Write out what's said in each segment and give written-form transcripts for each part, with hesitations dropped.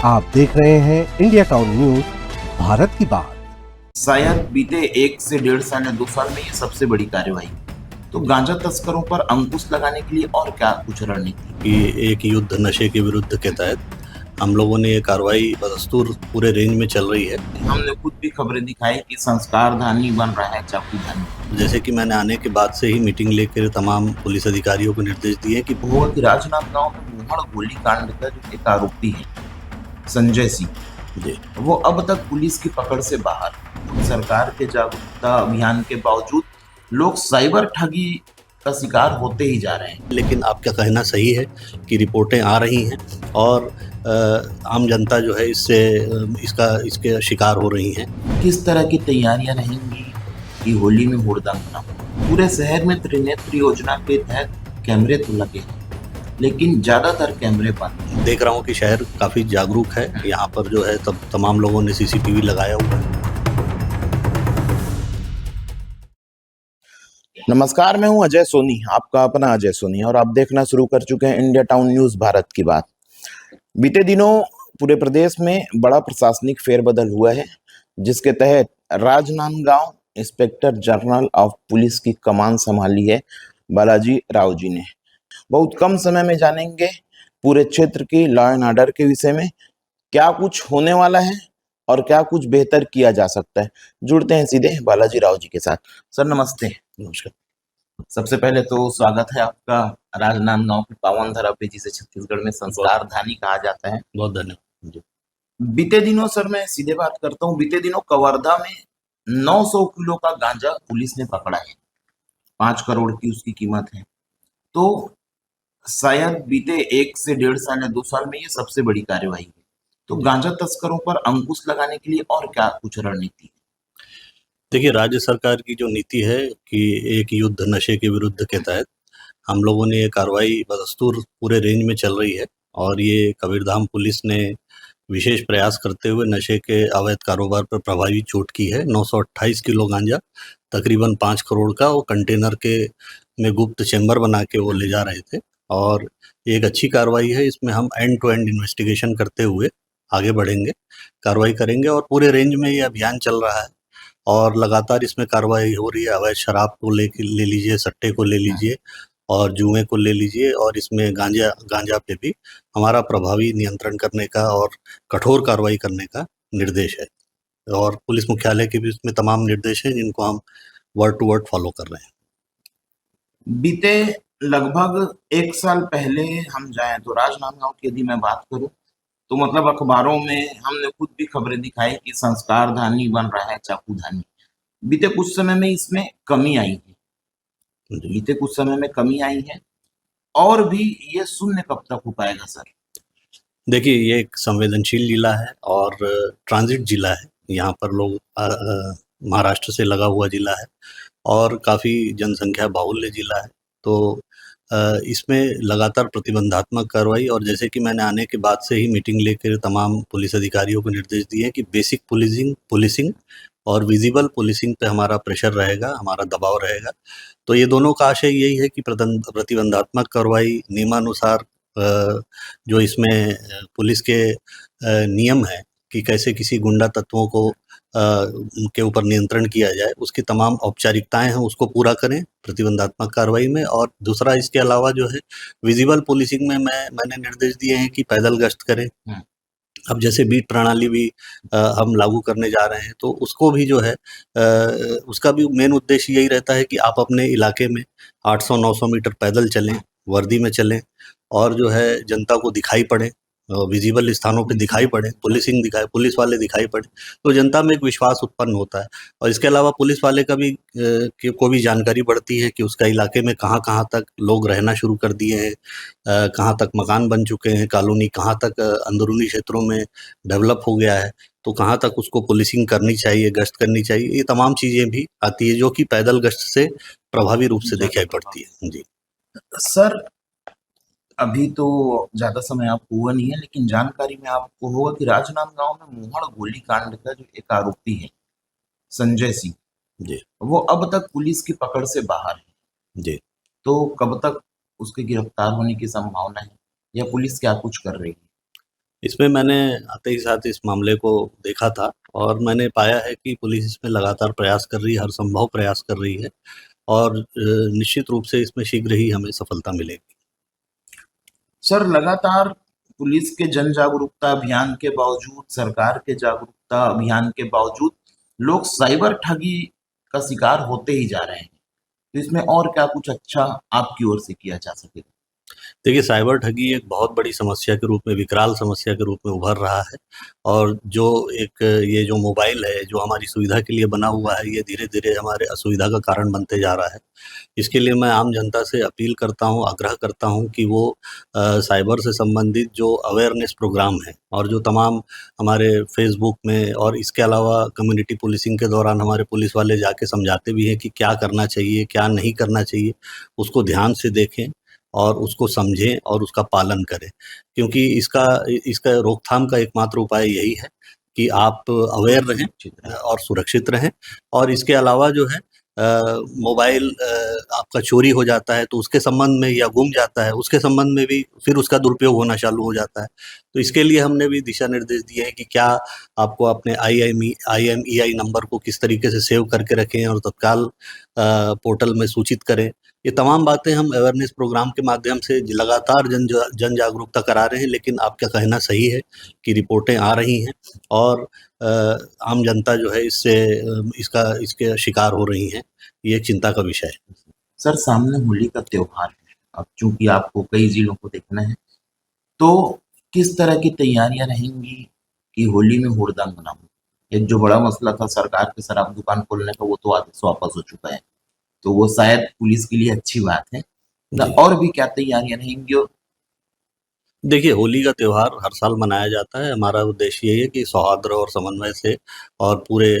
आप देख रहे हैं इंडिया टाउन न्यूज, भारत की बात। शायद बीते 1 से 1.5 साल या 2 साल में ये सबसे बड़ी कार्रवाई। तो गांजा तस्करों पर अंकुश लगाने के लिए और क्या कुछ रणनीति? कि एक युद्ध नशे के विरुद्ध के तहत हम लोगों ने ये कार्रवाई बदस्तूर पूरे रेंज में चल रही है। हमने खुद भी खबरें दिखाई कि संस्कार धानी बन रहा है चाकू धानी। जैसे कि मैंने आने के बाद से ही मीटिंग लेकर तमाम पुलिस अधिकारियों को निर्देश दिए कि हुआ कि राजनांदगांव में मोहड़ गोली कांड का जो एक आरोपी है संजय सिंह, वो अब तक पुलिस की पकड़ से बाहर। सरकार के जागरूकता अभियान के बावजूद लोग साइबर ठगी का शिकार होते ही जा रहे हैं। लेकिन आपका कहना सही है कि रिपोर्टें आ रही हैं और आम जनता जो है इसके शिकार हो रही हैं। किस तरह की तैयारियां रहेंगी कि होली में हुड़दंग न हो? पूरे शहर में त्रिनेत्र योजना के तहत कैमरे तो लगे हैं, लेकिन ज्यादातर कैमरे बंद हैं। देख रहा हूँ कि शहर काफी जागरूक है। यहाँ पर जो है तमाम लोगों ने सीसीटीवी लगाया हुआ है। नमस्कार, मैं हूं अजय सोनी, आपका अपना अजय सोनी, और आप देखना शुरू कर चुके हैं इंडिया टाउन न्यूज, भारत की बात। बीते दिनों पूरे प्रदेश में बड़ा प्रशासनिक फेरबदल हुआ है, जिसके तहत Rajnandgaon inspector general of police की कमान संभाली है बालाजी राव जी ने। बहुत कम समय में जानेंगे पूरे क्षेत्र की लॉ एंड ऑर्डर के विषय में, क्या कुछ होने वाला है और क्या कुछ बेहतर किया जा सकता है। जुड़ते हैं सीधे बालाजी राव जी के साथ। सर नमस्ते। नमस्कार। सबसे पहले तो स्वागत है आपका राजनांदगांव की पावन धरा पे, जिसे छत्तीसगढ़ में संस्कार धानी कहा जाता है। बहुत धन्यवाद। बीते दिनों सर, मैं सीधे बात करता हूँ, बीते दिनों कवर्धा में 900 किलो का गांजा पुलिस ने पकड़ा है। 5 करोड़ की उसकी कीमत है। तो शायद बीते 1 से 1.5 साल या 2 साल में ये सबसे बड़ी कार्रवाई है। तो गांजा तस्करों पर अंकुश लगाने के लिए और क्या कुछ रणनीति है? देखिए, राज्य सरकार की जो नीति है कि एक युद्ध नशे के विरुद्ध के तहत हम लोगों ने ये कार्रवाई बदस्तूर पूरे रेंज में चल रही है और ये कबीरधाम पुलिस ने विशेष प्रयास करते हुए नशे के अवैध कारोबार पर प्रभावी चोट की है। 928 किलो गांजा, तकरीबन 5 करोड़ का, वो कंटेनर के में गुप्त चेंबर बना के वो ले जा रहे थे और ये एक अच्छी कार्रवाई है। इसमें हम एंड टू एंड इन्वेस्टिगेशन करते हुए आगे बढ़ेंगे, कार्रवाई करेंगे और पूरे रेंज में ये अभियान चल रहा है और लगातार इसमें कार्रवाई हो रही है। अवैध शराब को ले लीजिए, सट्टे को ले लीजिए और जुए को ले लीजिए, और इसमें गांजा पे भी हमारा प्रभावी नियंत्रण करने का और कठोर कार्रवाई करने का निर्देश है और पुलिस मुख्यालय के भी इसमें तमाम निर्देश हैं जिनको हम वर्ड टू वर्ड फॉलो कर रहे हैं। बीते लगभग 1 साल पहले हम जाएं तो राजनांदगांव की यदि मैं बात करूं तो मतलब अखबारों में हमने खुद भी खबरें दिखाई कि संस्कार धानी बन रहा है चाकू धानी। बीते कुछ समय में इसमें कमी आई है। बीते कुछ समय में कमी आई है और भी ये शून्य कब तक हो पाएगा सर? देखिए, ये एक संवेदनशील जिला है और ट्रांजिट जिला है। यहाँ पर लोग महाराष्ट्र से लगा हुआ जिला है और काफ़ी जनसंख्या बाहुल्य जिला है। तो इसमें लगातार प्रतिबंधात्मक कार्रवाई, और जैसे कि मैंने आने के बाद से ही मीटिंग लेकर तमाम पुलिस अधिकारियों को निर्देश दिए कि बेसिक पुलिसिंग और विजिबल पुलिसिंग पे हमारा प्रेशर रहेगा, हमारा दबाव रहेगा। तो ये दोनों का आशय यही है कि प्रतिबंधात्मक कार्रवाई नियमानुसार, जो इसमें पुलिस के नियम है कि कैसे किसी गुंडा तत्वों को के ऊपर नियंत्रण किया जाए, उसकी तमाम औपचारिकताएं हैं, उसको पूरा करें प्रतिबंधात्मक कार्रवाई में। और दूसरा, इसके अलावा जो है विजिबल पुलिसिंग में मैंने निर्देश दिए हैं कि पैदल गश्त करें। अब जैसे बीट प्रणाली भी हम लागू करने जा रहे हैं, तो उसको भी जो है उसका भी मेन उद्देश्य यही रहता है कि आप अपने इलाके में 800-900 मीटर पैदल चलें, वर्दी में चलें और जो है जनता को दिखाई पड़े, विजिबल स्थानों पे दिखाई पड़े, पुलिस वाले दिखाई पड़े, तो जनता में एक विश्वास उत्पन्न होता है। और इसके अलावा पुलिस वाले का भी को भी जानकारी बढ़ती है कि उसका इलाके में कहाँ तक लोग रहना शुरू कर दिए हैं, कहाँ तक मकान बन चुके हैं, कॉलोनी कहाँ तक अंदरूनी क्षेत्रों में डेवलप हो गया है, तो कहाँ तक उसको पुलिसिंग करनी चाहिए, गश्त करनी चाहिए। ये तमाम चीज़ें भी आती है जो कि पैदल गश्त से प्रभावी रूप से दिखाई पड़ती है। जी सर, अभी तो ज्यादा समय आपको हुआ नहीं है, लेकिन जानकारी में आपको होगा कि राजनांदगांव में मोहड़ गोली कांड का जो एक आरोपी है संजय सिंह जी वो अब तक पुलिस की पकड़ से बाहर है। जी तो कब तक उसके गिरफ्तार होने की संभावना है या पुलिस क्या कुछ कर रही है? इसमें मैंने आते ही साथ इस मामले को देखा था और मैंने पाया है कि पुलिस इसमें लगातार प्रयास कर रही है, हर संभव प्रयास कर रही है और निश्चित रूप से इसमें शीघ्र ही हमें सफलता मिलेगी। सर, लगातार पुलिस के जन जागरूकता अभियान के बावजूद, सरकार के जागरूकता अभियान के बावजूद लोग साइबर ठगी का शिकार होते ही जा रहे हैं। तो इसमें और क्या कुछ अच्छा आपकी ओर से किया जा सकेगा? देखिए, साइबर ठगी एक बहुत बड़ी समस्या के रूप में, विकराल समस्या के रूप में उभर रहा है और जो एक ये जो मोबाइल है, जो हमारी सुविधा के लिए बना हुआ है, ये धीरे-धीरे हमारे असुविधा का कारण बनते जा रहा है। इसके लिए मैं आम जनता से अपील करता हूँ, आग्रह करता हूँ कि वो साइबर से संबंधित जो अवेयरनेस प्रोग्राम हैं और जो तमाम हमारे फ़ेसबुक में और इसके अलावा कम्युनिटी पुलिसिंग के दौरान हमारे पुलिस वाले जाके समझाते भी हैं कि क्या करना चाहिए, क्या नहीं करना चाहिए, उसको ध्यान से देखें और उसको समझें और उसका पालन करें। क्योंकि इसका रोकथाम का एकमात्र उपाय यही है कि आप अवेयर रहें और सुरक्षित रहें और इसके अलावा जो है मोबाइल आपका चोरी हो जाता है तो उसके संबंध में या गुम जाता है, उसके संबंध में भी फिर उसका दुरुपयोग होना चालू हो जाता है। तो इसके लिए हमने भी दिशा निर्देश दिए हैं कि क्या आपको अपने IMEI नंबर को किस तरीके से सेव करके रखें और तत्काल पोर्टल में सूचित करें। ये तमाम बातें हम अवेयरनेस प्रोग्राम के माध्यम से लगातार जन जागरूकता करा रहे हैं, लेकिन आपका कहना सही है कि रिपोर्टें आ रही हैं और आम जनता जो है इसके शिकार हो रही हैं। ये एक चिंता का विषय है। सर, सामने होली का त्योहार है। अब चूंकि आपको कई जिलों को देखना है, तो किस तरह की तैयारियां रहेंगी कि होली में हुड़दंग ना हो? एक जो बड़ा मसला था सरकार के शराब दुकान खोलने का, वो तो आदेश वापस हो चुका है, तो वो शायद पुलिस के लिए अच्छी बात है। जी। और भी क्या तैयारियां रहेंगी? देखिए, होली का त्योहार हर साल मनाया जाता है। हमारा उद्देश्य यही है कि सौहार्द और समन्वय से और पूरे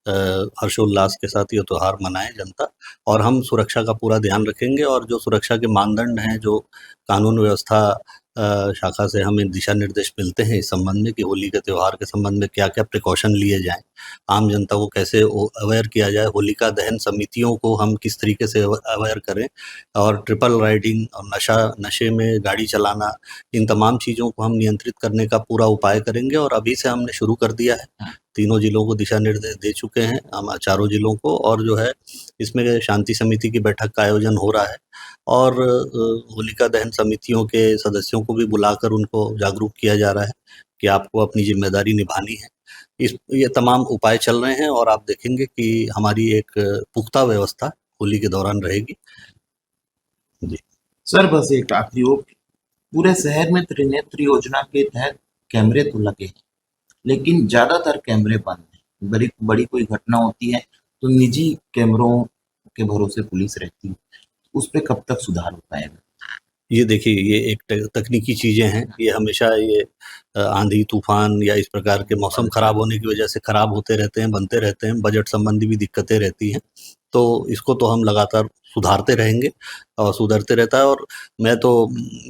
हर्षोल्लास के साथ ये त्योहार मनाए जनता और हम सुरक्षा का पूरा ध्यान रखेंगे और जो सुरक्षा के मानदंड हैं, जो कानून व्यवस्था शाखा से हमें दिशा निर्देश मिलते हैं इस संबंध में कि होली के त्योहार के संबंध में क्या-क्या प्रिकॉशन लिए जाएँ, आम जनता को कैसे अवेयर किया जाए, होलिका दहन समितियों को हम किस तरीके से अवेयर करें और ट्रिपल राइडिंग और नशे में गाड़ी चलाना, इन तमाम चीज़ों को हम नियंत्रित करने का पूरा उपाय करेंगे और अभी से हमने शुरू कर दिया है। तीनों जिलों को दिशा निर्देश दे चुके हैं हम चारों जिलों को और जो है इसमें शांति समिति की बैठक का आयोजन हो रहा है और होलिका दहन समितियों के सदस्यों को भी बुलाकर उनको जागरूक किया जा रहा है कि आपको अपनी ज़िम्मेदारी निभानी है। ये तमाम उपाय चल रहे हैं और आप देखेंगे कि हमारी एक पुख्ता व्यवस्था होली के दौरान रहेगी। जी। सर, बस एक आखिरी ओर, पूरे शहर में त्रिनेत्र योजना के तहत कैमरे तो लगे हैं, लेकिन ज्यादातर कैमरे बंद हैं। बड़ी बड़ी कोई घटना होती है तो निजी कैमरों के भरोसे पुलिस रहती है। उस पे कब तक सुधार हो पाएगा? ये देखिए, ये एक तकनीकी चीज़ें हैं, ये हमेशा ये आंधी, तूफ़ान या इस प्रकार के मौसम ख़राब होने की वजह से ख़राब होते रहते हैं, बनते रहते हैं, बजट संबंधी भी दिक्कतें रहती हैं। तो इसको तो हम लगातार सुधारते रहेंगे और सुधरते रहता है और मैं तो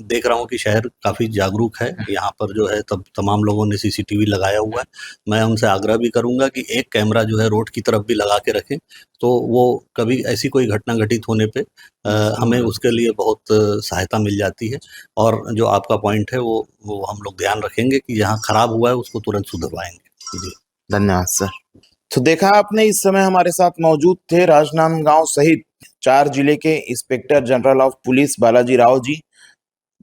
देख रहा हूँ कि शहर काफ़ी जागरूक है। यहाँ पर जो है तमाम लोगों ने सीसीटीवी लगाया हुआ है। मैं उनसे आग्रह भी करूँगा कि एक कैमरा जो है रोड की तरफ भी लगा के रखें, तो वो कभी ऐसी कोई घटना घटित होने पे हमें उसके लिए बहुत सहायता मिल जाती है और जो आपका पॉइंट है वो हम लोग ध्यान रखेंगे कि जहाँ खराब हुआ है उसको तुरंत सुधरवाएँगे। जी। धन्यवाद सर। तो देखा आपने, इस समय हमारे साथ मौजूद थे राजनांदगांव सहित 4 जिले के inspector general of police Balaji Rao ji.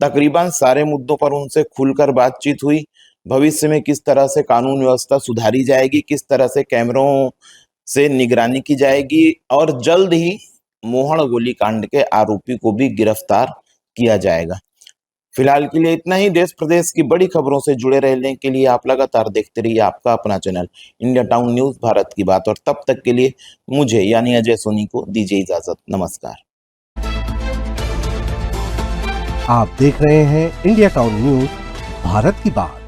तकरीबन सारे मुद्दों पर उनसे खुलकर बातचीत हुई। भविष्य में किस तरह से कानून व्यवस्था सुधारी जाएगी, किस तरह से कैमरों से निगरानी की जाएगी और जल्द ही मोहन गोलीकांड के आरोपी को भी गिरफ्तार किया जाएगा। फिलहाल के लिए इतना ही। देश प्रदेश की बड़ी खबरों से जुड़े रहने के लिए आप लगातार देखते रहिए आपका अपना channel India town news Bharat की बात। और तब तक के लिए मुझे यानी अजय सोनी को दीजिए इजाजत। नमस्कार। आप देख रहे हैं इंडिया टाउन न्यूज भारत की बात।